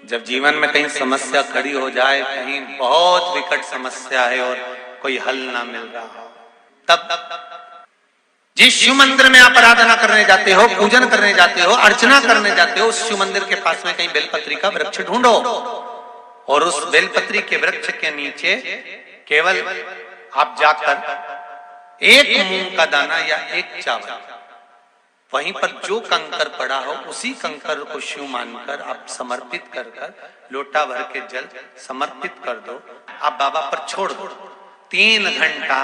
जब जीवन में कहीं समस्या खड़ी हो जाए, कहीं बहुत विकट समस्या है और कोई हल ना मिल रहा हो, तब जिस शिव मंदिर में आप आराधना करने जाते हो, पूजन करने जाते हो, अर्चना करने जाते हो, उस शिव मंदिर के पास में कहीं बेलपत्री का वृक्ष ढूंढो और उस बेलपत्री के वृक्ष के नीचे केवल आप जाकर एक मूंग का दाना या एक चावल, वहीं पर जो कंकर पड़ा हो उसी कंकर को शिव मानकर आप समर्पित कर लोटा भर के जल समर्पित कर दो, आप बाबा पर छोड़ दो। 3 घंटा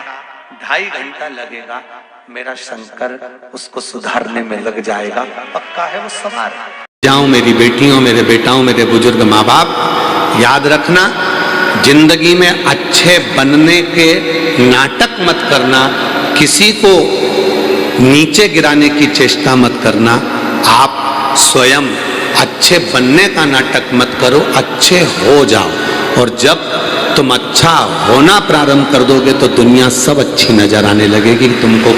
2.5 घंटा लगेगा, मेरा शंकर उसको सुधारने में लग जाएगा, पक्का है वो सवार। जाऊं मेरी बेटियों, मेरे बेटाओं, मेरे बुजुर्ग माँ बाप, याद रखना जिंदगी में अच्छे बनने के नाटक मत करना, किसी को नीचे गिराने की चेष्टा मत करना, आप स्वयं अच्छे बनने का नाटक मत करो, अच्छे हो जाओ। और जब तुम अच्छा होना प्रारंभ कर दोगे तो दुनिया सब अच्छी नजर आने लगेगी, तुमको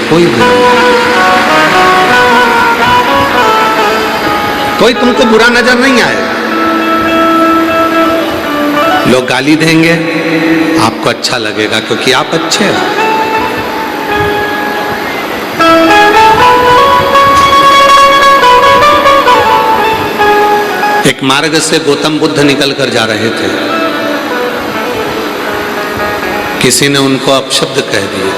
कोई तुमको बुरा नजर नहीं आएगा। लोग गाली देंगे, आपको अच्छा लगेगा क्योंकि आप अच्छे हो। एक मार्ग से गौतम बुद्ध निकल कर जा रहे थे, किसी ने उनको अपशब्द कह दिए।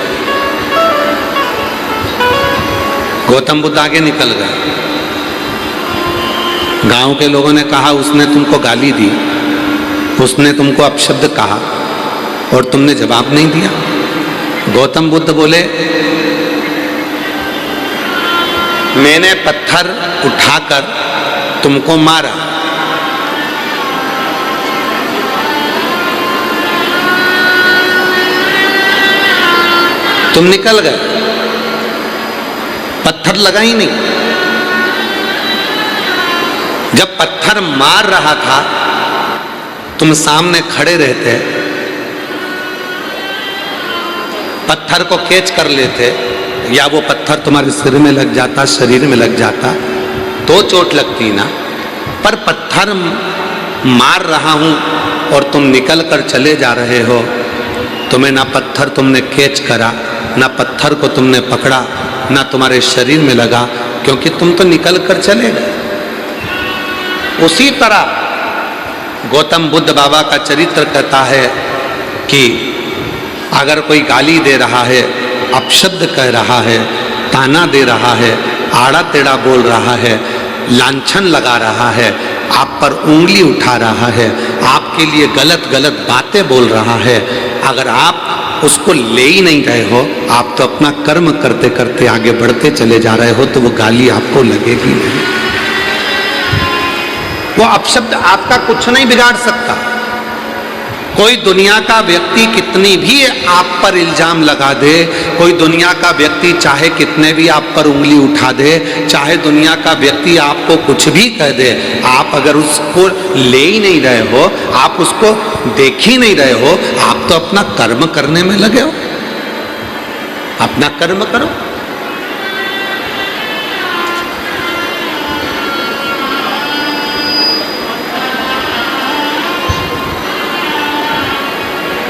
गौतम बुद्ध आगे निकल गए, गांव के लोगों ने कहा उसने तुमको गाली दी, उसने तुमको अपशब्द कहा और तुमने जवाब नहीं दिया। गौतम बुद्ध बोले, मैंने पत्थर उठाकर तुमको मारा, तुम निकल गए, पत्थर लगा ही नहीं। जब पत्थर मार रहा था तुम सामने खड़े रहते, पत्थर को कैच कर लेते, या वो पत्थर तुम्हारे सिर में लग जाता, शरीर में लग जाता तो चोट लगती ना। पर पत्थर मार रहा हूं और तुम निकल कर चले जा रहे हो, तुम्हें ना पत्थर तुमने कैच करा, ना पत्थर को तुमने पकड़ा, ना तुम्हारे शरीर में लगा, क्योंकि तुम तो निकल कर चले गए। उसी तरह गौतम बुद्ध बाबा का चरित्र कहता है कि अगर कोई गाली दे रहा है, अपशब्द कह रहा है, ताना दे रहा है, आड़ा टेढ़ा बोल रहा है, लांछन लगा रहा है, आप पर उंगली उठा रहा है, आपके लिए गलत गलत बातें बोल रहा है, अगर आप उसको ले ही नहीं रहे हो, आप तो अपना कर्म करते करते आगे बढ़ते चले जा रहे हो, तो वो गाली आपको लगेगी नहीं। वो अपशब्द आपका कुछ नहीं बिगाड़ सकता। कोई दुनिया का व्यक्ति कितनी भी आप पर इल्जाम लगा दे, कोई दुनिया का व्यक्ति चाहे कितने भी आप पर उंगली उठा दे, चाहे दुनिया का व्यक्ति आपको कुछ भी कह दे, आप अगर उसको ले ही नहीं रहे हो, आप उसको देख ही नहीं रहे हो, आप तो अपना कर्म करने में लगे हो। अपना कर्म करो।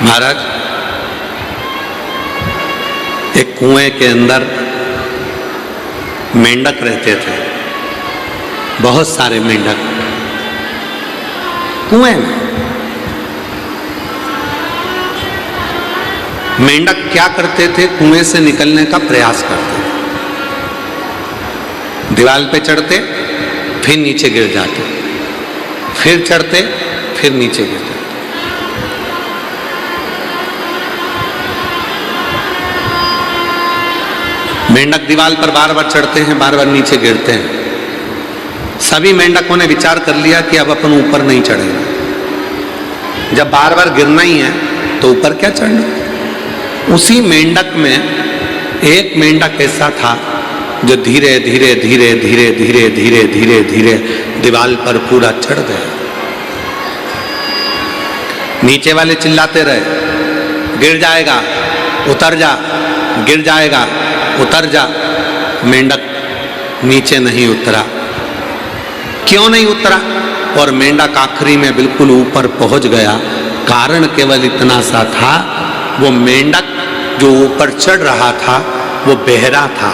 महाराज, एक कुएं के अंदर मेंढक रहते थे, बहुत सारे मेंढक कुएं में। मेंढक क्या करते थे, कुएं से निकलने का प्रयास करते थे। दीवार पे चढ़ते, फिर नीचे गिर जाते, फिर चढ़ते, फिर नीचे गिर जाते। मेंढक दीवार पर बार बार चढ़ते हैं, बार बार नीचे गिरते हैं। सभी मेंढकों ने विचार कर लिया कि अब अपन ऊपर नहीं चढ़ेंगे, जब बार बार गिरना ही है तो ऊपर क्या चढ़ना। उसी मेंढक में एक मेंढक ऐसा था जो धीरे धीरे धीरे धीरे धीरे धीरे धीरे धीरे दीवार पर पूरा चढ़ गया। नीचे वाले चिल्लाते रहे, गिर जाएगा, उतर जा, गिर जाएगा, उतर जा। मेंढक नीचे नहीं उतरा। क्यों नहीं उतरा? और मेंढक आखिरी में बिल्कुल ऊपर पहुंच गया। कारण केवल इतना सा था, वो मेंढक जो ऊपर चढ़ रहा था वो बहरा था,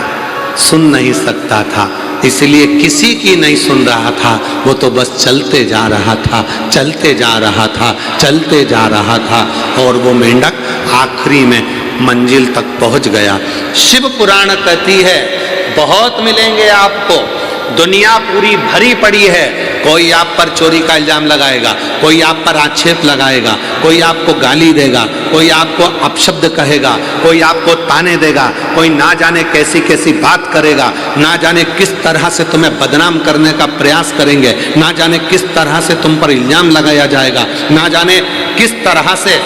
सुन नहीं सकता था, इसलिए किसी की नहीं सुन रहा था। वो तो बस चलते जा रहा था, चलते जा रहा था, चलते जा रहा था, और वो मेंढक आखिरी में मंजिल तक पहुंच गया। शिव पुराण कहती है बहुत मिलेंगे आपको, दुनिया पूरी भरी पड़ी है। कोई आप पर चोरी का इल्जाम लगाएगा, कोई आप पर आक्षेप लगाएगा, कोई आपको गाली देगा, कोई आपको अपशब्द कहेगा, कोई आपको ताने देगा, कोई ना जाने कैसी कैसी बात करेगा, ना जाने किस तरह से तुम्हें बदनाम करने का प्रयास करेंगे, ना जाने किस तरह से तुम पर इल्जाम लगाया जाएगा, ना जाने किस तरह से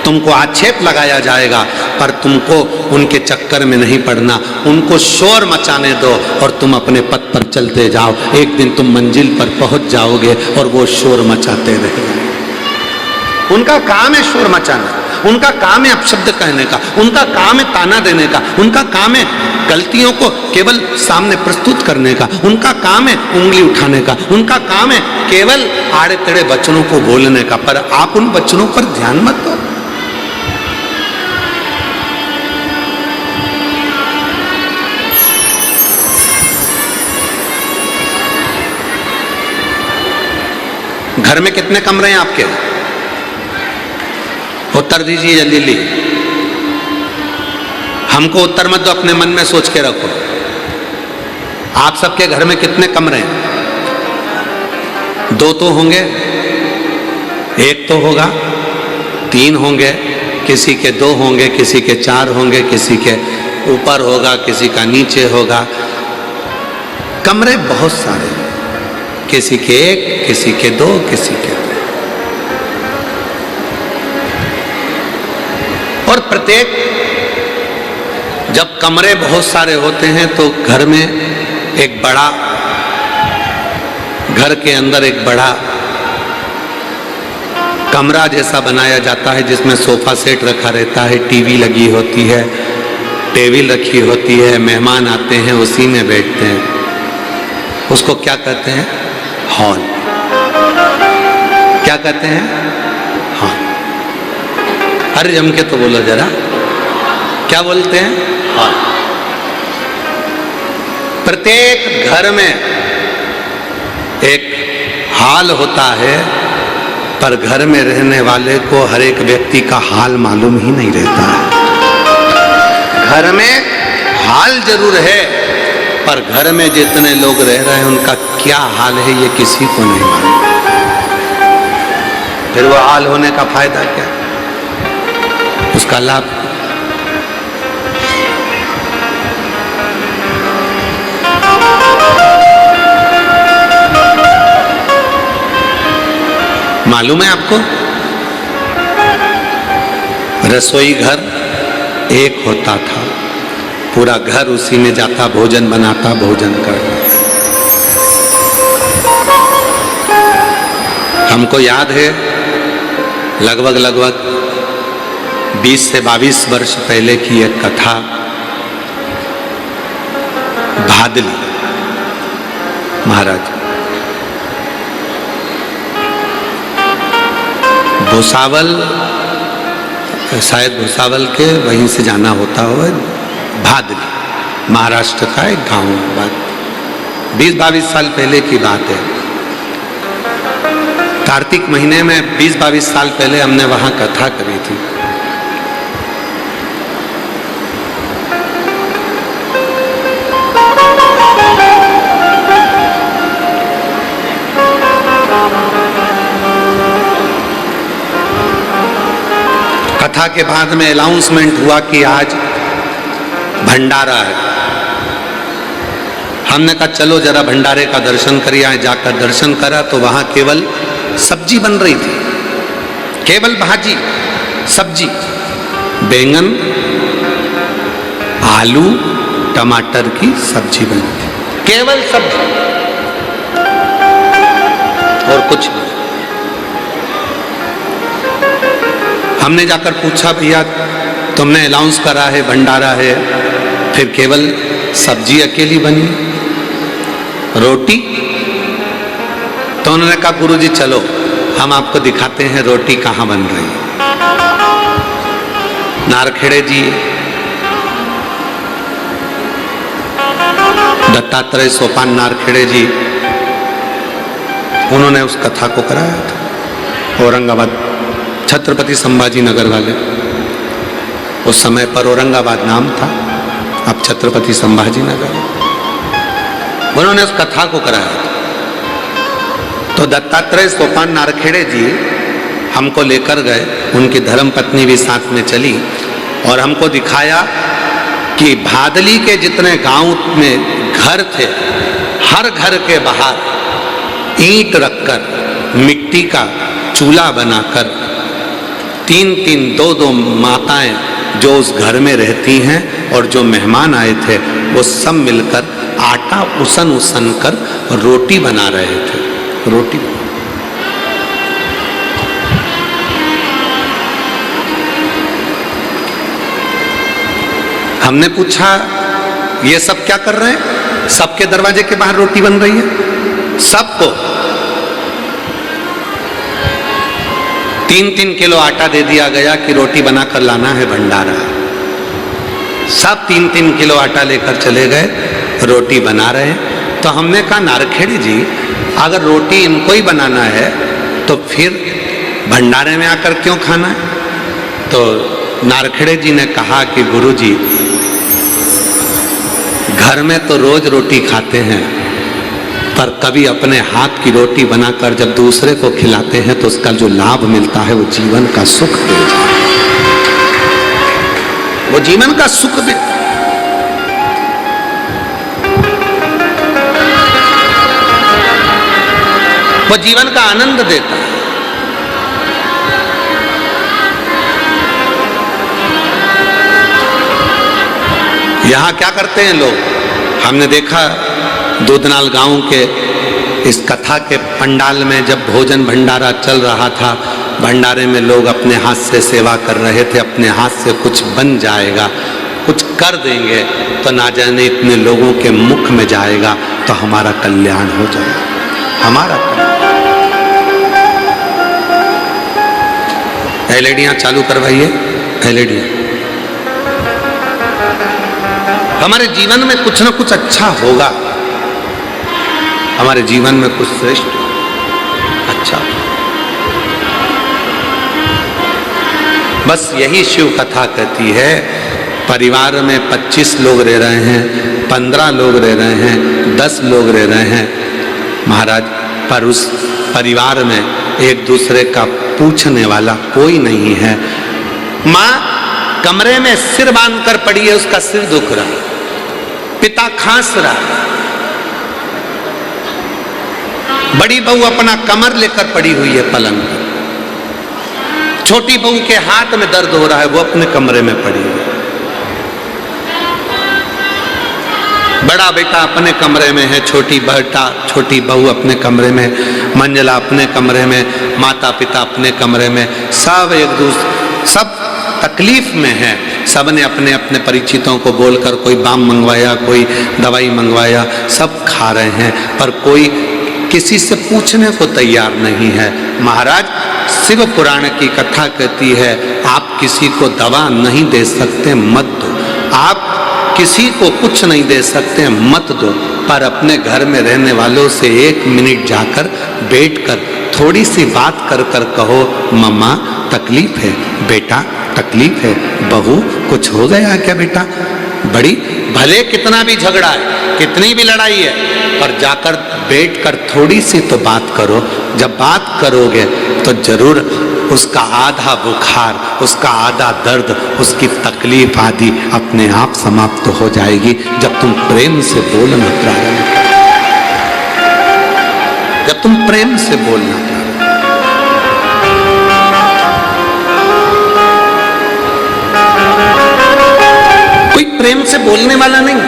तुमको आक्षेप लगाया जाएगा। पर तुमको उनके चक्कर में नहीं पड़ना, उनको शोर मचाने दो और तुम अपने पथ पर चलते जाओ। एक दिन तुम मंजिल पर पहुंच जाओगे और वो शोर मचाते रहेंगे। उनका काम है शोर मचाना, उनका काम है अपशब्द कहने का, उनका काम है ताना देने का, उनका काम है गलतियों को केवल सामने प्रस्तुत करने का, उनका काम है उंगली उठाने का, उनका काम है केवल आड़े टेढ़े वचनों को बोलने का। पर आप उन वचनों पर ध्यान मत दो। घर में कितने कमरे हैं आपके? उत्तर दीजिए जल्दी जल्दी। हमको उत्तर मत दो, अपने मन में सोच के रखो। आप सबके घर में कितने कमरे हैं? 2 तो होंगे, 1 तो होगा, 3 होंगे, किसी के 2 होंगे, किसी के 4 होंगे, किसी के ऊपर होगा, किसी का नीचे होगा। कमरे बहुत सारे, किसी के 1, किसी के 2, किसी के 3। और प्रत्येक जब कमरे बहुत सारे होते हैं तो घर में एक बड़ा, घर के अंदर एक बड़ा कमरा जैसा बनाया जाता है, जिसमें सोफा सेट रखा रहता है, टीवी लगी होती है, टेबल रखी होती है, मेहमान आते हैं उसी में बैठते हैं। उसको क्या कहते हैं? हॉल। क्या कहते हैं? हॉल। अरे जम के तो बोलो जरा, क्या बोलते हैं? हॉल। प्रत्येक घर में एक हाल होता है, पर घर में रहने वाले को हर एक व्यक्ति का हाल मालूम ही नहीं रहता है। घर में हाल जरूर है, पर घर में जितने लोग रह रहे हैं उनका क्या हाल है ये किसी को नहीं मालूम। फिर वो हाल होने का फायदा क्या, उसका लाभ? मालूम है आपको? रसोई घर एक होता था, पूरा घर उसी में जाता, भोजन बनाता, भोजन करता। हमको याद है लगभग 20 से 22 वर्ष पहले की एक कथा। भादली महाराज भुसावल, शायद भुसावल के वहीं से जाना होता हुआ, भादली महाराष्ट्र का एक गांव। बात 20-22 साल पहले की बात है। कार्तिक महीने में 20-22 साल पहले हमने वहां कथा करी थी। कथा के बाद में अनाउंसमेंट हुआ कि आज भंडारा है। हमने कहा चलो जरा भंडारे का दर्शन करिए। आए जाकर दर्शन करा तो वहां केवल सब्जी बन रही थी, केवल भाजी सब्जी, बैंगन, आलू, टमाटर की सब्जी बनी थी, केवल सब्जी और कुछ नहीं। हमने जाकर पूछा, भैया तुमने अनाउंस करा है भंडारा है, फिर केवल सब्जी अकेली बनी, रोटी तो उन्होंने कहा गुरुजी चलो हम आपको दिखाते हैं रोटी कहाँ बन रही है। नारखेड़े जी दत्तात्रेय सोपान नारखेड़े जी उन्होंने उस कथा को कराया था। औरंगाबाद छत्रपति संभाजी नगर वाले, उस समय पर औरंगाबाद नाम था, अब छत्रपति संभाजी नगर, उन्होंने उस कथा को कराया था। तो दत्तात्रेय सोपान नारखेड़े जी हमको लेकर गए, उनकी धर्मपत्नी भी साथ में चली और हमको दिखाया कि भादली के जितने गांव में घर थे, हर घर के बाहर ईंट रखकर मिट्टी का चूल्हा बनाकर 3-3, 2-2 माताएं जो उस घर में रहती हैं और जो मेहमान आए थे वो सब मिलकर आटा उसन कर रोटी बना रहे थे। रोटी हमने पूछा ये सब क्या कर रहे हैं? सबके दरवाजे के बाहर रोटी बन रही है, सबको 3-3 किलो आटा दे दिया गया कि रोटी बनाकर लाना है भंडारा। सब 3-3 किलो आटा लेकर चले गए, रोटी बना रहे हैं। तो हमने कहा नारखेड़े जी अगर रोटी इनको ही बनाना है तो फिर भंडारे में आकर क्यों खाना है? तो नारखेड़े जी ने कहा कि गुरुजी घर में तो रोज रोटी खाते हैं, पर कभी अपने हाथ की रोटी बनाकर जब दूसरे को खिलाते हैं तो उसका जो लाभ मिलता है वो जीवन का सुख देता है, वो जीवन का सुख देता है। वो जीवन का आनंद देता है। यहां क्या करते हैं लोग, हमने देखा दूधनाल गांव के इस कथा के पंडाल में जब भोजन भंडारा चल रहा था, भंडारे में लोग अपने हाथ से सेवा कर रहे थे, अपने हाथ से कुछ बन जाएगा, कुछ कर देंगे तो ना जाने इतने लोगों के मुख में जाएगा तो हमारा कल्याण हो जाएगा, हमारा कल्याण। एलईडियां चालू करवाइए, एलईडियां। हमारे जीवन में कुछ ना कुछ अच्छा होगा, हमारे जीवन में कुछ श्रेष्ठ अच्छा। बस यही शिव कथा कहती है। परिवार में 25 लोग रह रहे हैं, 15 लोग रह रहे हैं, 10 लोग रह रहे हैं महाराज, पर उस परिवार में एक दूसरे का पूछने वाला कोई नहीं है। माँ कमरे में सिर बांधकर पड़ी है, उसका सिर दुख रहा, पिता खांस रहा, बड़ी बहू अपना कमर लेकर पड़ी हुई है पलंग पर, छोटी बहू के हाथ में दर्द हो रहा है, वो अपने कमरे में पड़ी हुई है, बड़ा बेटा अपने कमरे में है, छोटी बहू अपने कमरे में, मंजला अपने कमरे में, माता पिता अपने कमरे में, सब एक दूसरे सब तकलीफ में है। सब ने अपने अपने परिचितों को बोलकर कोई बाम मंगवाया, कोई दवाई मंगवाया, सब खा रहे हैं, पर कोई किसी से पूछने को तैयार नहीं है। महाराज शिव पुराण की कथा कहती है आप किसी को दवा नहीं दे सकते, मत दो। आप किसी को कुछ नहीं दे सकते, मत दो, पर अपने घर में रहने वालों से 1 मिनट जाकर बैठकर थोड़ी सी बात कर कर कहो मम्मा तकलीफ है, बेटा तकलीफ है, बहू कुछ हो गया क्या बेटा, बड़ी भले कितना भी झगड़ा है, कितनी भी लड़ाई है, पर जाकर बैठकर थोड़ी सी तो बात करो। जब बात करोगे तो जरूर उसका आधा बुखार, उसका आधा दर्द, उसकी तकलीफ आदि अपने आप समाप्त हो जाएगी जब तुम प्रेम से बोलना प्रारंभ करो, जब तुम प्रेम से बोलना प्रारंभ। कोई प्रेम से बोलने वाला नहीं।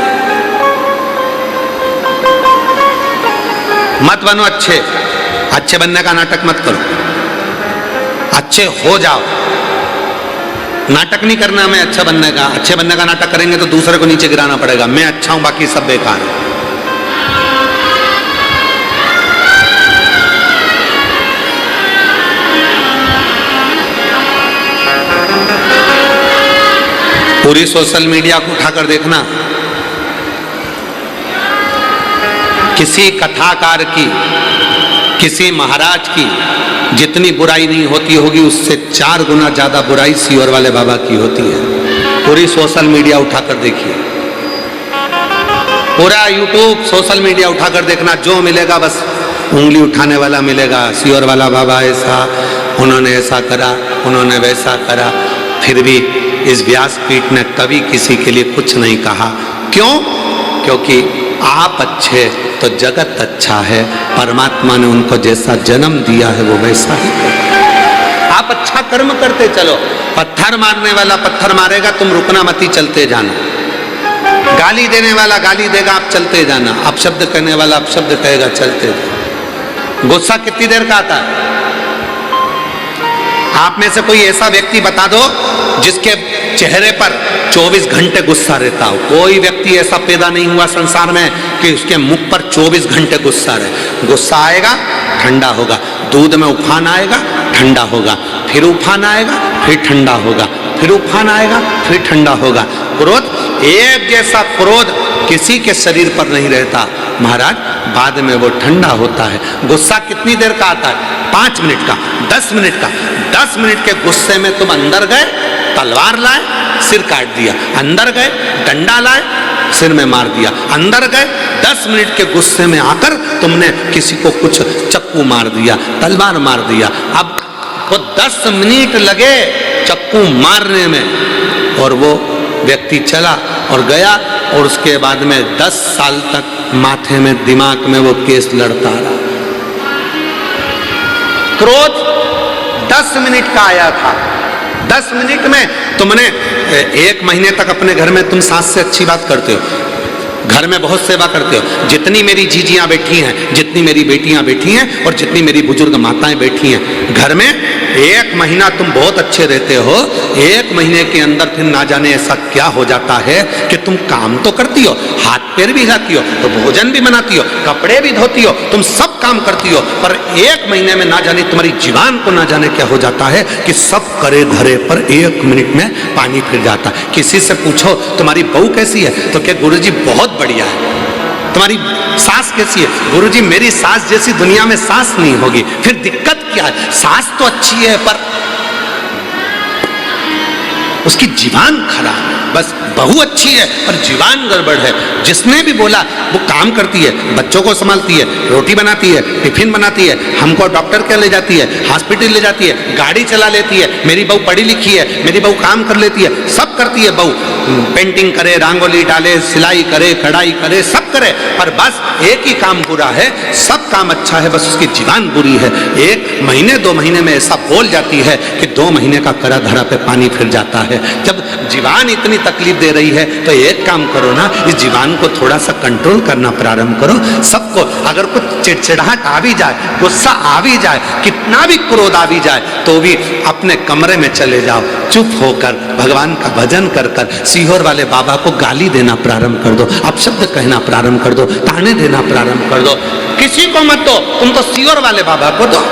मत बनो अच्छे बनने का नाटक मत करो, अच्छे हो जाओ। नाटक नहीं करना हमें अच्छा बनने का। अच्छे बनने का नाटक करेंगे तो दूसरे को नीचे गिराना पड़ेगा, मैं अच्छा हूं बाकी सब बेकार है। पूरी सोशल मीडिया को उठाकर देखना, किसी कथाकार की, किसी महाराज की जितनी बुराई नहीं होती होगी उससे 4 गुना ज्यादा बुराई सीहोर वाले बाबा की होती है। पूरी सोशल मीडिया उठाकर देखिए, पूरा यूट्यूब सोशल मीडिया उठाकर देखना, जो मिलेगा बस उंगली उठाने वाला मिलेगा। सीहोर वाला बाबा ऐसा, उन्होंने ऐसा करा, उन्होंने वैसा करा। फिर भी इस व्यासपीठ ने कभी किसी के लिए कुछ नहीं कहा। क्यों? क्योंकि आप अच्छे तो जगत अच्छा है। परमात्मा ने उनको जैसा जन्म दिया है वो वैसा ही करेगा। आप अच्छा कर्म करते चलो। पत्थर मारने वाला पत्थर मारेगा, तुम रुकना मती, चलते जाना। गाली देने वाला गाली देगा, आप चलते जाना। अपशब्द कहने वाला अपशब्द कहेगा, चलते जाना। गुस्सा कितनी देर का आता है? आप में से कोई ऐसा व्यक्ति बता दो जिसके चेहरे पर 24 घंटे गुस्सा रहता हो। कोई व्यक्ति ऐसा पैदा नहीं हुआ संसार में कि उसके मुख पर 24 घंटे गुस्सा रहे। गुस्सा आएगा, ठंडा होगा। दूध में उफान आएगा, ठंडा होगा। फिर उफान आएगा, फिर ठंडा होगा। फिर उफान आएगा, फिर ठंडा होगा। क्रोध, एक जैसा क्रोध किसी के शरीर पर नहीं रहता महाराज, बाद में वो ठंडा होता है। गुस्सा कितनी देर का आता है? 5 मिनट का, 10 मिनट का। 10 मिनट के गुस्से में तुम अंदर गए, तलवार लाए, सिर काट दिया। अंदर गए, डंडा लाए, सिर में मार दिया। अंदर गए, 10 मिनट के गुस्से में आकर तुमने किसी को कुछ चक्कू मार दिया, तलवार मार दिया। अब वो 10 मिनट लगे चक्कू मारने में, और वो व्यक्ति चला और गया, और उसके बाद में 10 साल तक माथे में, दिमाग में वो केस लड़ता रहा। क्रोध 10 मिनट का आया था। 10 मिनट में तुमने 1 महीने तक अपने घर में तुम सास से अच्छी बात करते हो, घर में बहुत सेवा करते हो। जितनी मेरी जीजियां बैठी हैं, जितनी मेरी बेटियां बैठी हैं, और जितनी मेरी बुजुर्ग माताएं बैठी हैं, घर में 1 महीना तुम बहुत अच्छे रहते हो। 1 महीने के अंदर फिर ना जाने ऐसा क्या हो जाता है कि तुम काम तो करती हो, हाथ पैर भी हिलाती हो, तो भोजन भी बनाती हो, कपड़े भी धोती हो, तुम सब काम करती हो, पर 1 महीने में ना जाने तुम्हारी जीवान को ना जाने क्या हो जाता है कि सब करे धरे पर 1 मिनट में पानी फिर जाता है। किसी से पूछो तुम्हारी बहू कैसी है, तो क्या गुरुजी बहुत बढ़िया है। तुम्हारी सास कैसी है? गुरुजी मेरी सास जैसी दुनिया में सास नहीं होगी। फिर दिक्कत क्या है? सास तो अच्छी है पर उसकी जीवान खराब है। बस बहू अच्छी है पर जीवान गड़बड़ है। जिसने भी बोला वो काम करती है, बच्चों को संभालती है, रोटी बनाती है, टिफिन बनाती है, हमको डॉक्टर के ले जाती है, हॉस्पिटल ले जाती है, गाड़ी चला लेती है, मेरी बहू पढ़ी लिखी है, मेरी बहू काम कर लेती है, सब करती है बहू। पेंटिंग करे, रंगोली डाले, सिलाई करे, कढ़ाई करे, सब करे, पर बस एक ही काम बुरा है। सब काम अच्छा है, बस उसकी जीवान बुरी है। 1 महीने 2 महीने में ऐसा बोल जाती है कि 2 महीने का करा धरा पे पानी फिर जाता है। जब जीवान इतनी तकलीफ दे रही है तो एक काम करो ना, इस जीवान को थोड़ा सा कंट्रोल करना प्रारंभ करो। सबको अगर कुछ चिड़चिड़ाहट आ भी जाए, गुस्सा आ भी जाए, कितना भी क्रोध आ भी जाए, तो भी अपने कमरे में चले जाओ, चुप होकर भगवान का भजन कर कर सीहोर वाले बाबा को गाली देना प्रारंभ कर दो, अपशब्द कहना प्रारंभ कर दो, ताने देना प्रारंभ कर दो। किसी को मत दो, तुम तो सीहोर वाले बाबा को दो।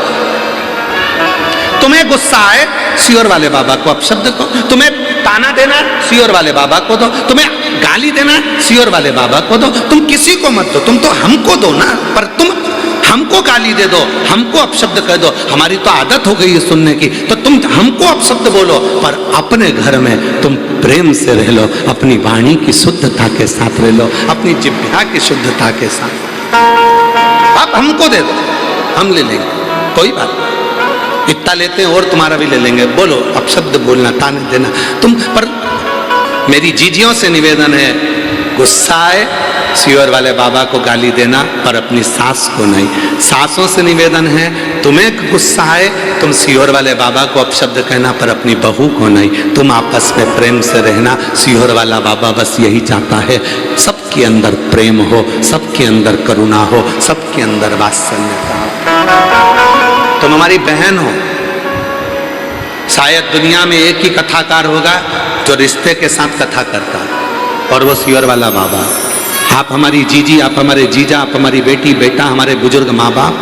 तुम्हें गुस्सा आए, सीहोर वाले बाबा को अपशब्द को, तुम्हें ताना देना सीहोर वाले बाबा को दो, तुम्हें गाली देना सीहोर वाले बाबा को दो। तुम किसी को मत दो, तुम तो हमको दो ना। पर तुम हमको गाली दे दो, हमको अपशब्द कह दो, हमारी तो आदत हो गई है सुनने की, तो तुम हमको अपशब्द बोलो, पर अपने घर में तुम प्रेम से रह लो, अपनी वाणी की शुद्धता के साथ रह लो, अपनी जिह्वा की शुद्धता के साथ। आप हमको दे दो, हम ले लेंगे, कोई बात नहीं। इतना लेते हैं और तुम्हारा भी ले लेंगे। बोलो, अपशब्द बोलना, ताने देना तुम। पर मेरी जीजियों से निवेदन है, गुस्सा आए सीहोर वाले बाबा को गाली देना, पर अपनी सास को नहीं। सासों से निवेदन है, तुम्हें गुस्सा आए तुम सीहोर वाले बाबा को अपशब्द कहना, पर अपनी बहू को नहीं। तुम आपस में प्रेम से रहना। सीहोर वाला बाबा बस यही चाहता है, सबके अंदर प्रेम हो, सबके अंदर करुणा हो, सबके अंदर वात्सल्यता हो। तुम हमारी बहन हो। शायद दुनिया में एक ही कथाकार होगा जो रिश्ते के साथ कथा करता है, और वो सीहोर वाला बाबा। आप हमारी जीजी, आप हमारे जीजा, आप हमारी बेटी बेटा, हमारे बुजुर्ग माँ बाप,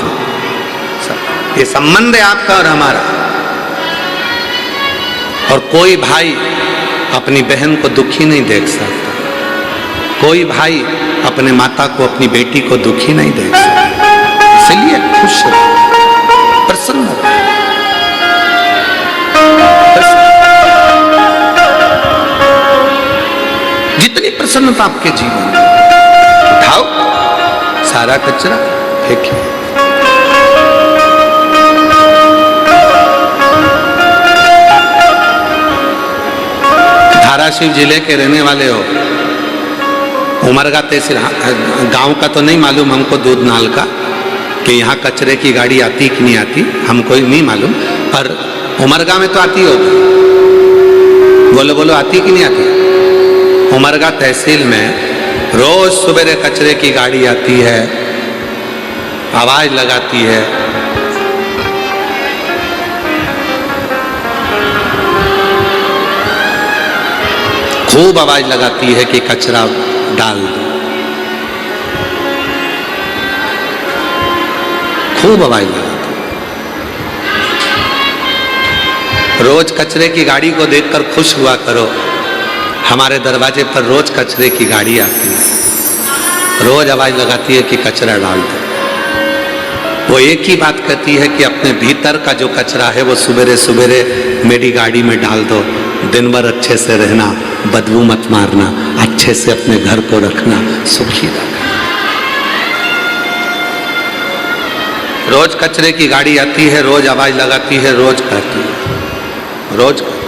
ये संबंध है आपका और हमारा। और कोई भाई अपनी बहन को दुखी नहीं देख सकता, कोई भाई अपने माता को, अपनी बेटी को दुखी नहीं देख सकता। इसलिए खुश रहो, प्रसन्न रहो। जितनी प्रसन्नता आपके जीवन में, उठाओ सारा कचरा फेंकिए। धाराशिव जिले के रहने वाले हो, उमरगा तहसील गांव का तो नहीं मालूम हमको, दूध नाल का, कि यहाँ कचरे की गाड़ी आती कि नहीं आती हमको नहीं मालूम, पर उमरगा में तो आती होगी। बोलो बोलो, आती कि नहीं आती? उमरगा तहसील में रोज सुबह कचरे की गाड़ी आती है, आवाज लगाती है, खूब आवाज लगाती है कि कचरा डाल दो, खूब आवाज लगाती है। रोज कचरे की गाड़ी को देखकर खुश हुआ करो। हमारे दरवाजे पर रोज कचरे की गाड़ी आती है, रोज आवाज लगाती है कि कचरा डाल दो। वो एक ही बात कहती है कि अपने भीतर का जो कचरा है वो सुबेरे सुबेरे मेरी गाड़ी में डाल दो। दिन भर अच्छे से रहना, बदबू मत मारना, अच्छे से अपने घर को रखना, सुखी रखना। रोज कचरे की गाड़ी आती है, रोज आवाज लगाती है, रोज कहती है, रोज कहती है।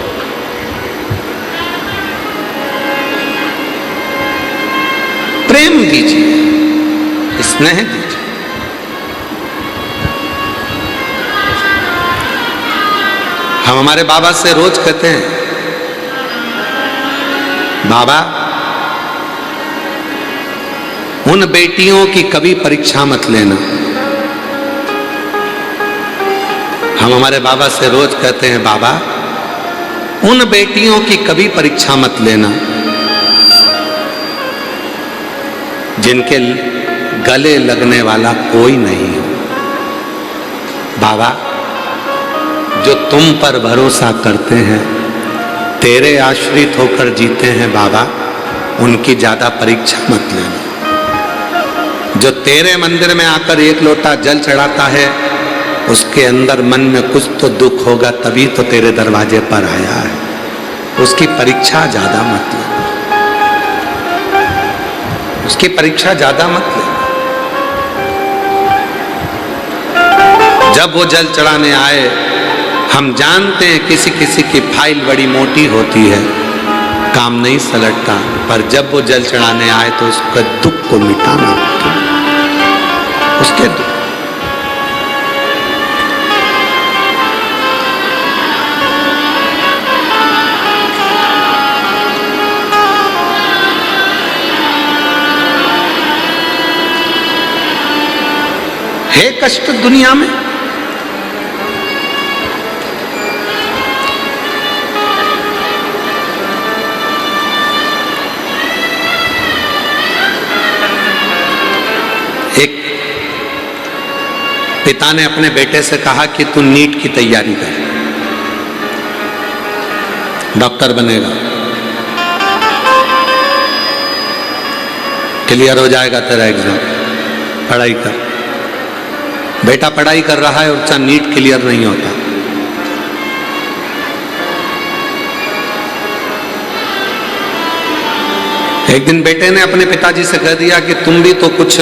प्रेम दीजिए, स्नेह दीजिए। हम हमारे बाबा से रोज कहते हैं, बाबा उन बेटियों की कभी परीक्षा मत लेना। हम हमारे बाबा से रोज कहते हैं, बाबा उन बेटियों की कभी परीक्षा मत लेना जिनके गले लगने वाला कोई नहीं हो। बाबा जो तुम पर भरोसा करते हैं, तेरे आश्रित होकर जीते हैं, बाबा उनकी ज्यादा परीक्षा मत लेना। जो तेरे मंदिर में आकर एक लोटा जल चढ़ाता है, उसके अंदर मन में कुछ तो दुख होगा, तभी तो तेरे दरवाजे पर आया है। उसकी परीक्षा ज्यादा मत लेना, उसकी परीक्षा ज्यादा मत लेना। जब वो जल चढ़ाने आए, हम जानते हैं किसी किसी की फाइल बड़ी मोटी होती है, काम नहीं सलटता, पर जब वो जल चढ़ाने आए तो उसके दुख को मिटाना, उसके दुख। है कष्ट दुनिया में, एक पिता ने अपने बेटे से कहा कि तू नीट की तैयारी कर, डॉक्टर बनेगा, क्लियर हो जाएगा तेरा एग्जाम, पढ़ाई कर। बेटा पढ़ाई कर रहा है और उसका नीट क्लियर नहीं होता। एक दिन बेटे ने अपने पिताजी से कह दिया कि तुम भी तो कुछ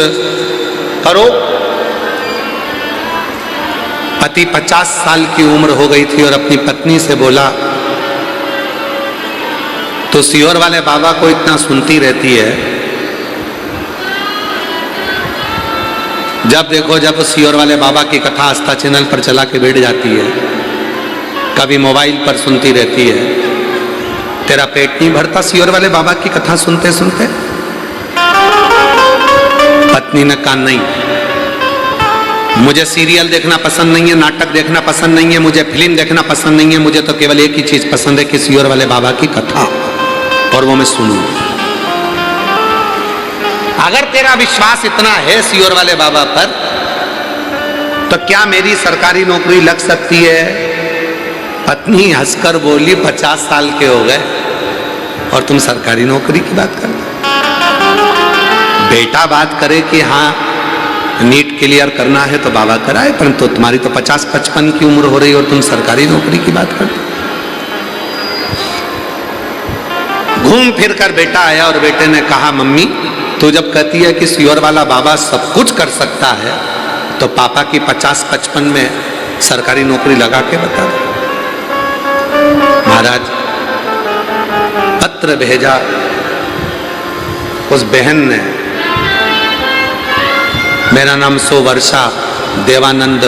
करो। पति 50 साल की उम्र हो गई थी और अपनी पत्नी से बोला, तो सियोर वाले बाबा को इतना सुनती रहती है, जब देखो जब सियोर वाले बाबा की कथा आस्था चैनल पर चला के बैठ जाती है, कभी मोबाइल पर सुनती रहती है। तेरा पेट नहीं भरता सियोर वाले बाबा की कथा सुनते सुनते? पत्नी ने कहा नहीं, मुझे सीरियल देखना पसंद नहीं है, नाटक देखना पसंद नहीं है, मुझे फिल्म देखना पसंद नहीं है, मुझे तो केवल एक ही चीज पसंद है कि सियोर वाले बाबा की कथा, और वो मैं सुनूं। अगर तेरा विश्वास इतना है सियोर वाले बाबा पर, तो क्या मेरी सरकारी नौकरी लग सकती है? पत्नी हंसकर बोली, 50 साल के हो गए, और तुम सरकारी नौकरी की बात करते हो। बेटा बात करे कि हाँ नीट क्लियर करना है तो बाबा कराए, परंतु तुम्हारी तो 50-55 की उम्र हो रही और तुम सरकारी नौकरी की बात करते। घूम फिर कर बेटा आया और बेटे ने कहा मम्मी तू जब कहती है कि सियोर वाला बाबा सब कुछ कर सकता है तो पापा की 50-55 में सरकारी नौकरी लगा के बता दो। महाराज पत्र भेजा, उस बहन ने, मेरा नाम सुवर्षा देवानंद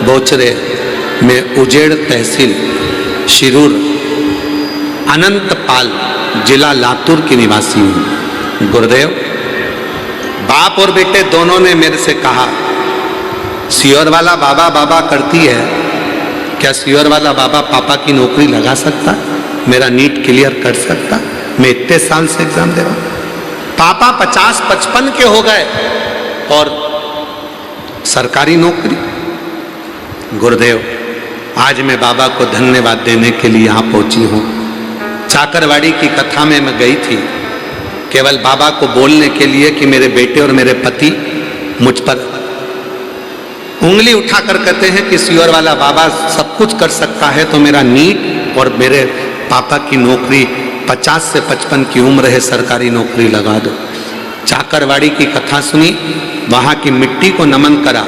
बोचरे, मैं उजेड़ तहसील शिरूर अनंतपाल जिला लातूर की निवासी हूँ। गुरुदेव, बाप और बेटे दोनों ने मेरे से कहा सियोर वाला बाबा बाबा करती है, क्या सियोर वाला बाबा पापा की नौकरी लगा सकता, मेरा नीट क्लियर कर सकता? मैं इतने साल से एग्जाम दे रहा हूँ, पापा 50-55 के हो गए और सरकारी नौकरी। गुरुदेव, आज मैं बाबा को धन्यवाद देने के लिए यहाँ पहुंची हूँ। चाकरवाड़ी की कथा में मैं गई थी केवल बाबा को बोलने के लिए कि मेरे बेटे और मेरे पति मुझ पर उंगली उठाकर कहते हैं कि सियोर वाला बाबा सब कुछ कर सकता है, तो मेरा नीट और मेरे पापा की नौकरी 50 से 55 की उम्र है, सरकारी नौकरी लगा दो। चाकरवाड़ी की कथा सुनी, वहाँ की मिट्टी को नमन करा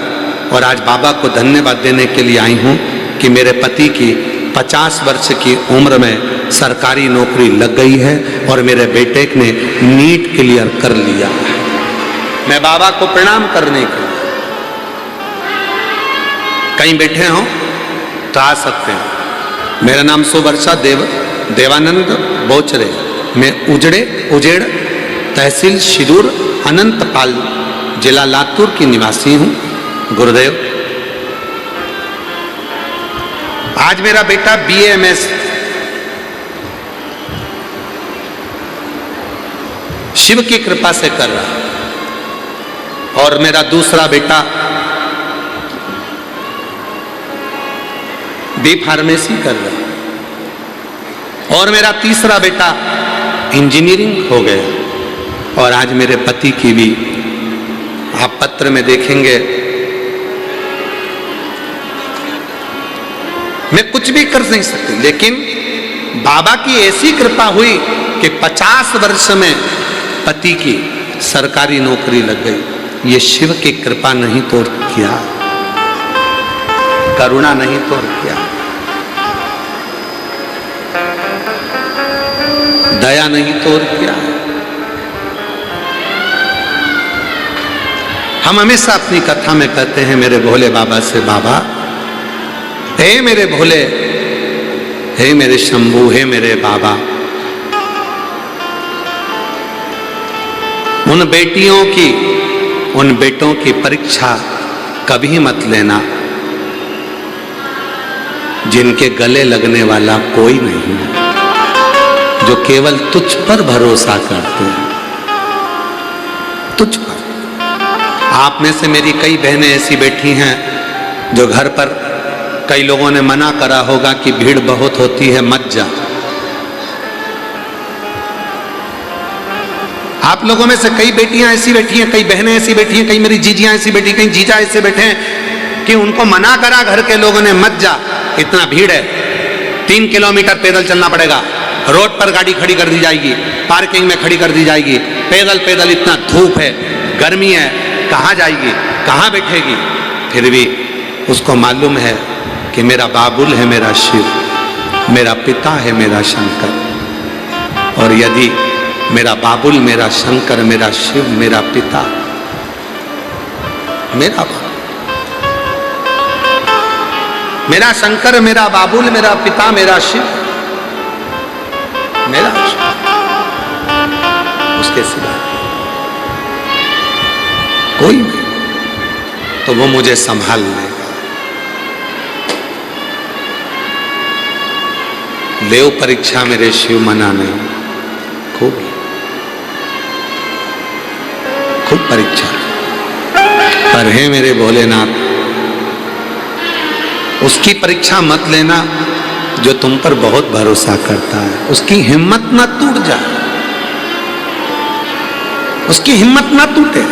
और आज बाबा को धन्यवाद देने के लिए आई हूँ कि मेरे पति की 50 वर्ष की उम्र में सरकारी नौकरी लग गई है और मेरे बेटे ने नीट क्लियर कर लिया। मैं बाबा को प्रणाम करने के लिए, कहीं बैठे हो तो आ सकते हैं। मेरा नाम सुवर्षा देवानंद बोचरे, मैं उजेड़ तहसील शिरूर अनंतपाल जिला लातूर की निवासी हूँ। गुरुदेव, आज मेरा बेटा BA-MS शिव की कृपा से कर रहा है और मेरा दूसरा बेटा B-Pharmacy कर रहा है और मेरा तीसरा बेटा इंजीनियरिंग हो गया। और आज मेरे पति की भी, आप पत्र में देखेंगे, मैं कुछ भी कर नहीं सकती, लेकिन बाबा की ऐसी कृपा हुई कि 50 वर्ष में पति की सरकारी नौकरी लग गई। ये शिव की कृपा नहीं तोड़ किया, करुणा नहीं तोड़ किया, दया नहीं तोड़ किया। हम हमेशा अपनी कथा में कहते हैं मेरे भोले बाबा से, बाबा हे मेरे भोले, हे मेरे शंभू, हे मेरे बाबा, उन बेटियों की, उन बेटों की परीक्षा कभी मत लेना जिनके गले लगने वाला कोई नहीं है, जो केवल तुझ पर भरोसा करते हैं, तुझ पर। आप में से मेरी कई बहनें ऐसी बैठी हैं जो घर पर कई लोगों ने मना करा होगा कि भीड़ बहुत होती है, मत जा। आप लोगों में से कई बेटियां ऐसी बैठी हैं, कई बहनें ऐसी बैठी हैं, कई मेरी जीजियां ऐसी बैठी, कई जीजा ऐसे बैठे हैं कि उनको मना करा घर के लोगों ने, मत जा, इतना भीड़ है, 3 किलोमीटर पैदल चलना पड़ेगा, रोड पर गाड़ी खड़ी कर दी जाएगी, पार्किंग में खड़ी कर दी जाएगी, पैदल पैदल इतना धूप है, गर्मी है, कहाँ जाएगी, कहाँ बैठेगी। फिर भी उसको मालूम है कि मेरा बाबुल है मेरा शिव, मेरा पिता है मेरा शंकर, और यदि मेरा बाबुल, मेरा शंकर, मेरा शिव, मेरा पिता, मेरा शंकर, मेरा बाबुल, मेरा पिता, मेरा शिव, मेरा शिव, उसके सिवा कोई नहीं, तो वो मुझे संभाल लेगा। लेव परीक्षा मेरे शिव, मना नहीं, खूब परीक्षा, पर हे मेरे भोलेनाथ, उसकी परीक्षा मत लेना जो तुम पर बहुत भरोसा करता है, उसकी हिम्मत न टूट जाए। उसकी हिम्मत ना टूटे।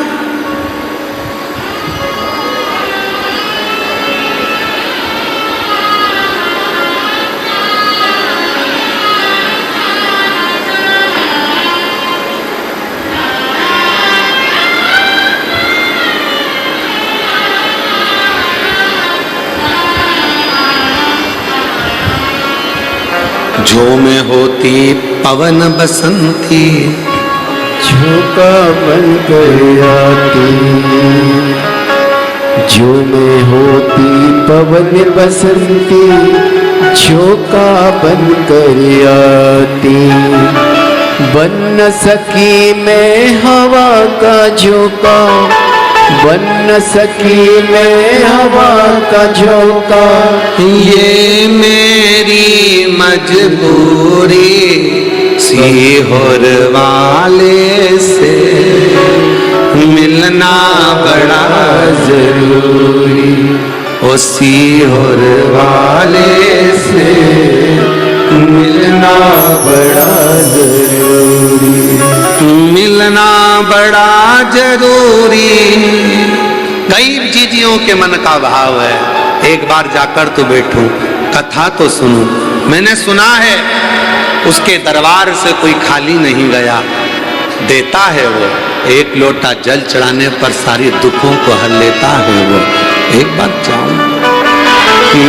जो में होती पवन बसंती, झोंका बन कर आती, जो में होती पवन बसंती, झोंका बन कर आती। बन न सकी मैं हवा का झोंका, बन न सकी मैं हवा का झोंका। ये मेरी मजबूरी सीहोर वाले से मिलना बड़ा जरूरी, ओ सीहोर वाले से मिलना बड़ा जरूरी, मिलना बड़ा जरूरी। कई चीजियों के मन का भाव है, एक बार जाकर तो बैठूं, कथा तो सुनूं। मैंने सुना है उसके दरबार से कोई खाली नहीं गया, देता है वो। एक लोटा जल चढ़ाने पर सारी दुखों को हल लेता है वो। एक बार जाऊं,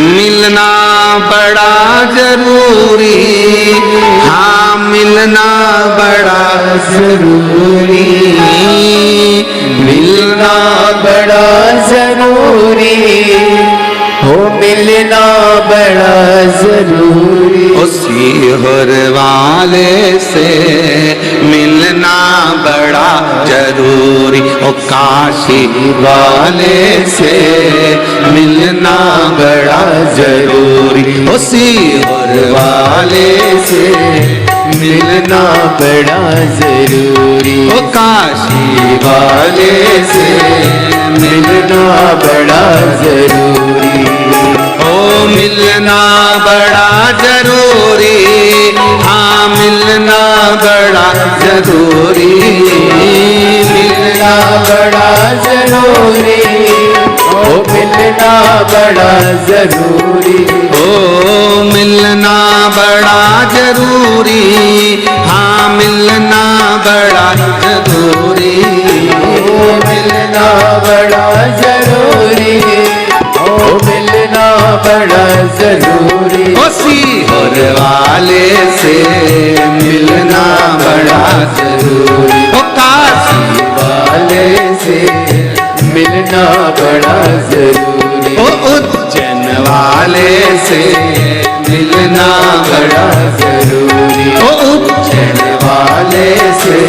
मिलना बड़ा जरूरी, हाँ मिलना बड़ा जरूरी, मिलना बड़ा जरूरी, हो मिलना बड़ा जरूरी। ओ सीहोर वाले से मिलना बड़ा जरूरी, ओ काशी वाले से मिलना बड़ा जरूरी, ओ सीहोर वाले से मिलना बड़ा जरूरी, ओ काशी वाले से मिलना बड़ा जरूरी। ओ मिलना बड़ा जरूरी, हाँ मिलना बड़ा जरूरी, मिलना बड़ा जरूरी, ओ मिलना बड़ा जरूरी। ओ मिलना बड़ा जरूरी, हाँ मिलना बड़ा जरूरी, ओ मिलना बड़ा जरूरी, ओ मिलना बड़ा जरूरी। ओ सीहोर वाले से मिलना बड़ा जरूरी, ओ काशी वाले से मिलना बड़ा जरूरी, ओ उज्जैन वाले से मिलना बड़ा जरूरी, ओ उज्जैन वाले से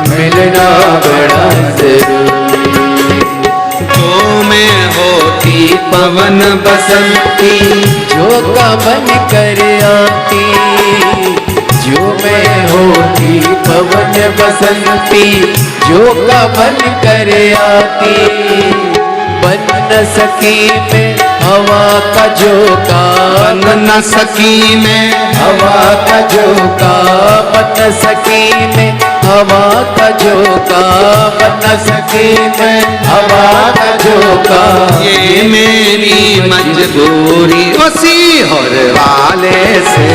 मिलना बड़ा जरूरी। जो में होती पवन बसंती, झोंका बन कर आती, जो में होती पवन बसंती, झोंका बन कर आती। बन न सकी मैं हवा का झोंका, बन न सकी मैं हवा का झोंका, बन न सकी मैं हवा का झोंका, बन न सकी मैं हवा का झोंका। ये मेरी मजबूरी, ओ सीहोर वाले से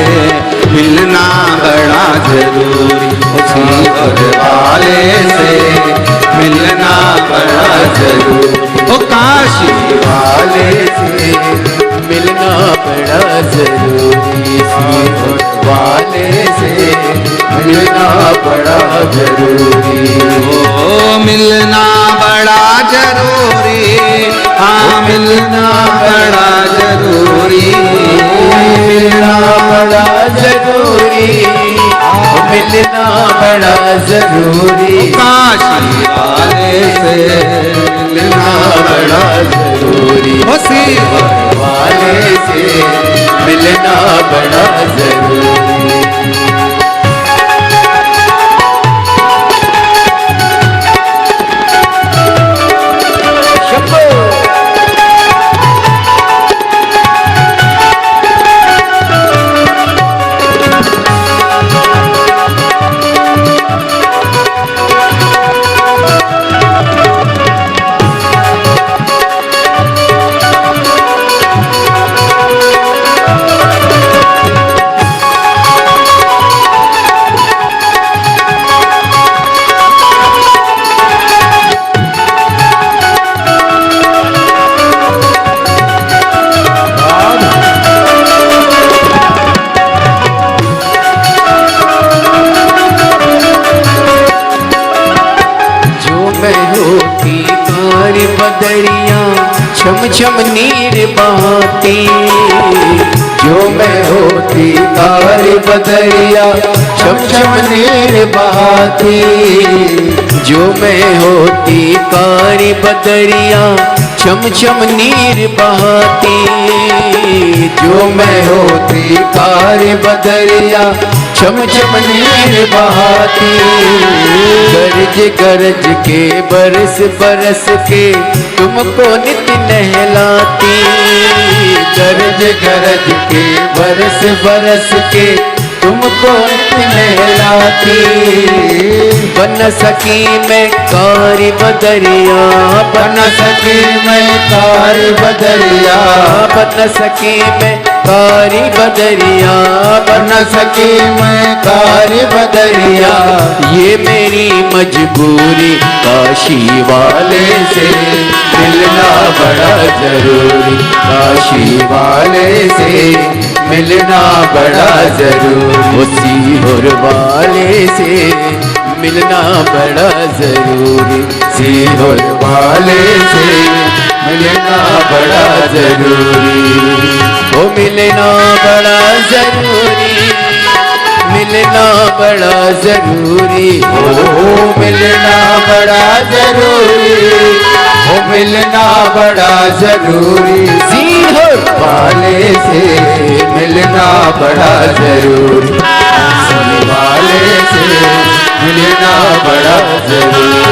मिलना बड़ा जरूरी, ओ सीहोर वाले से मिलना बड़ा जरूरी, ओ काशी वाले से मिलना बड़ा जरूरी, सीहोर वाले से मिलना बड़ा जरूरी। ओ मिलना बड़ा जरूरी, हाँ मिलना बड़ा जरूरी, मिलना बड़ा जरूरी, मिलना बड़ा जरूरी। काशी वाले से मिलना बड़ा जरूरी, ओ सीहोर वाले से मिलना बड़ा जरूरी। छम नीर बहाती। जो मैं होती कारी बदरिया छम छम नीर बहाती। जो मैं होती कारी बदरिया छम छम नीर बहाती। जो मैं होती कारी बदरिया छम छम नीर बहाती। गरज गरज के बरस बरस के तुमको नित नहलाती। गरज गरज के बरस बरस के तुमको नित नहलाती। बन सकी मैं कारी बदरिया, बन सकी मैं कारी बदरिया, बन सकी मैं कारी बदरिया, बन सकी मैं कारी बदरिया। ये मेरी मजबूरी काशी वाले से मिलना बड़ा जरूरी। काशी वाले से मिलना बड़ा जरूरी। उसी होर वाले से मिलना बड़ा जरूरी। सीहोर वाले से मिलना बड़ा जरूरी। ओ मिलना बड़ा जरूरी, मिलना बड़ा जरूरी। ओ मिलना बड़ा जरूरी, ओ मिलना बड़ा जरूरी। सीहोर वाले से मिलना बड़ा जरूरी। सीहोर वाले से मिलना बड़ा जरूरी।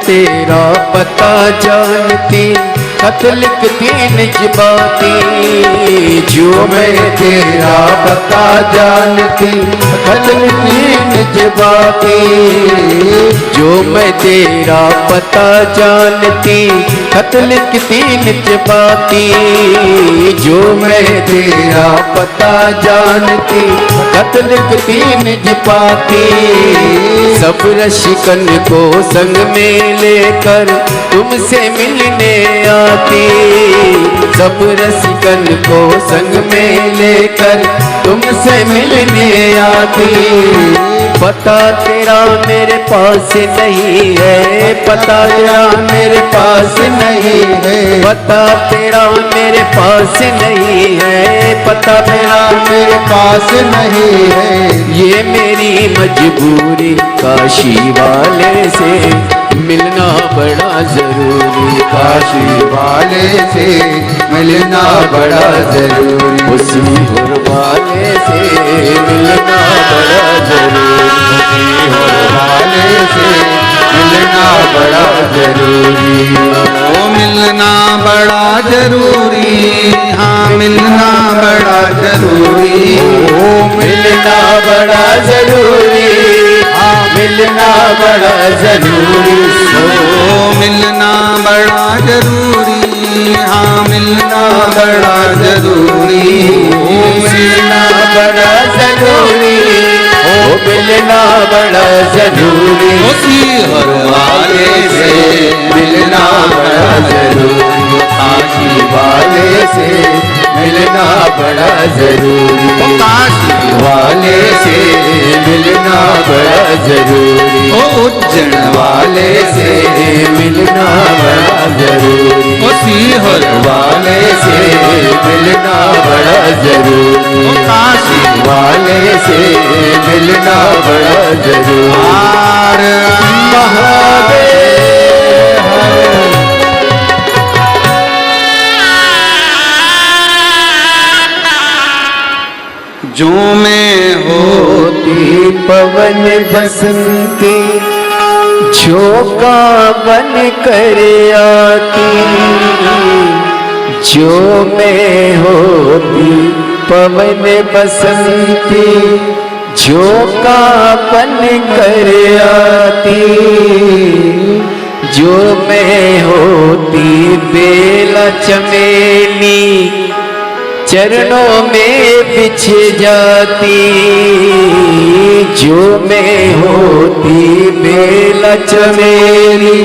तेरा पता जानती खत लिखती निजबाती। जो मैं तेरा पता जानती खत लिखती निजबाती। जो मैं तेरा पता जानती खत लिखती निजबाती। जो मैं तेरा पता जानती खत लिखती निजबाती। सब रसिकन को संग में लेकर तुमसे मिलने आती। सब रसिकन को संग में लेकर तुमसे मिलने आती। पता तेरा मेरे पास नहीं है, पता तेरा मेरे पास नहीं है। पता तेरा मेरे पास नहीं है, पता तेरा मेरे पास नहीं है। ये मेरी मजबूरी काशी वाले से मिलना बड़ा जरूरी। काशी वाले से मिलना बड़ा जरूरी। उसी होर वाले से मिलना बड़ा जरूरी। उसी होर वाले से मिलना बड़ा जरूरी। ओ मिलना बड़ा जरूरी, हाँ मिलना बड़ा जरूरी। ओ मिलना बड़ा जरूरी। बड़ा जरूरी, ओ मिलना बड़ा जरूरी, हाँ मिलना बड़ा जरूरी, मिलना बड़ा जरूरी, ओ मिलना बड़ा जरूरी, उसी हर वाले से मिलना बड़ा जरूरी, काशी वाले से मिलना बड़ा जरूरी, काशी वाले से मिलना बड़ा जरूरी, ओ उज्जैन वाले से मिलना बड़ा जरूरी, उसी हर वाले से मिलना बड़ा जरूरी, ओ काशी वाले से मिलना बड़ा जरूरी। हार महादेव जो मैं हो होती पवन बसंती, झोंका बन कर आती, जो मैं होती पवन बसंती, झोंका बन कर आती, जो मैं होती बेला चमेली, चरणों में बिछ जाती, जो मैं होती बेला चमेली,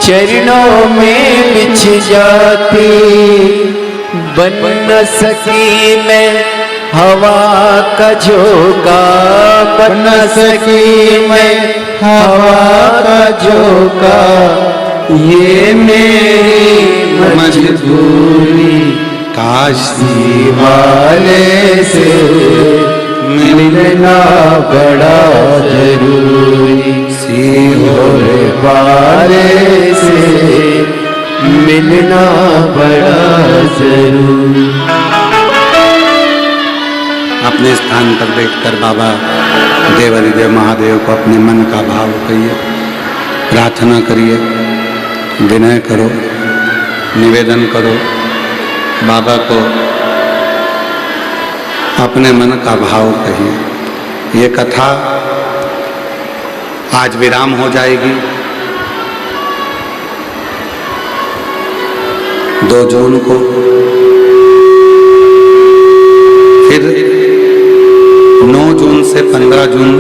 चरणों में बिछ जाती, बन न सकी मैं हवा का झोंका, बन न सकी मैं हवा का झोंका, ये मेरी मजबूरी, काशी वाले से मिलना बड़ा जरूरी, सीहोर वाले से मिलना बड़ा जरूरी। अपने स्थान पर बैठकर बाबा देवाधिदेव महादेव को अपने मन का भाव कहिए, प्रार्थना करिए, विनय करो, निवेदन करो, बाबा को अपने मन का भाव कहिए। ये कथा आज विराम हो जाएगी। 2 जून को फिर 9 जून से 15 जून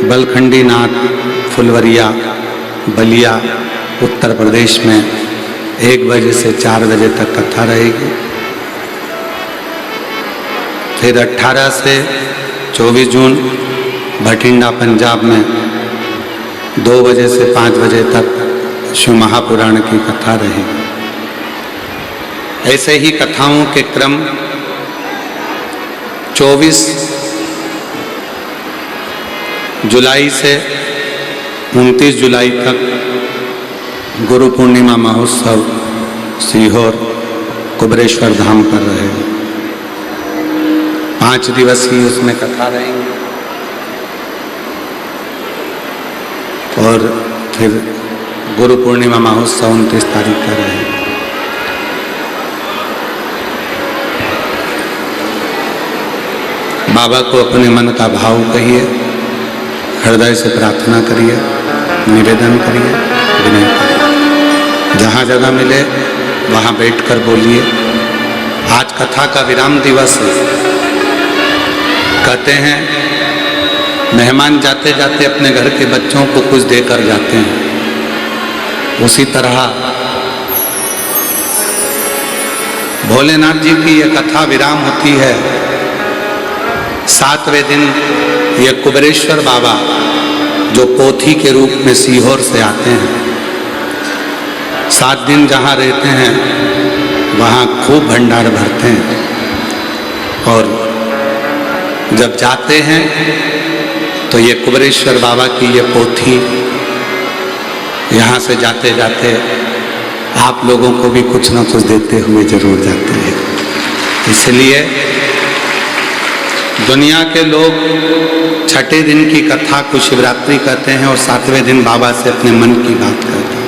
बलखंडी नाथ फुलवरिया बलिया उत्तर प्रदेश में 1 बजे से 4 बजे तक कथा रहेगी। फिर 18 से 24 जून भटिंडा पंजाब में 2 बजे से 5 बजे तक शिव महापुराण की कथा रहेगी। ऐसे ही कथाओं के क्रम 24 जुलाई से 29 जुलाई तक गुरु पूर्णिमा महोत्सव सीहोर कुबरेश्वर धाम पर रहेगा। 5 दिवसीय उसमें कथा रहेंगी और फिर गुरु पूर्णिमा महोत्सव 29 तारीख का रहेगा। बाबा को अपने मन का भाव कहिए, हृदय से प्रार्थना करिए, निवेदन करिए, विनय करिए। जहाँ जगह मिले वहाँ बैठकर बोलिए। आज कथा का विराम दिवस है। कहते हैं मेहमान जाते जाते अपने घर के बच्चों को कुछ देकर जाते हैं। उसी तरह भोलेनाथ जी की यह कथा विराम होती है। 7वें दिन ये कुबरेश्वर बाबा जो पोथी के रूप में सीहोर से आते हैं, 7 दिन जहाँ रहते हैं वहाँ खूब भंडार भरते हैं। और जब जाते हैं तो ये कुबरेश्वर बाबा की ये पोथी यहाँ से जाते जाते आप लोगों को भी कुछ ना कुछ देते हुए जरूर जाते हैं। इसलिए दुनिया के लोग 6ठे दिन की कथा को शिवरात्रि कहते हैं और 7वें दिन बाबा से अपने मन की बात करते हैं।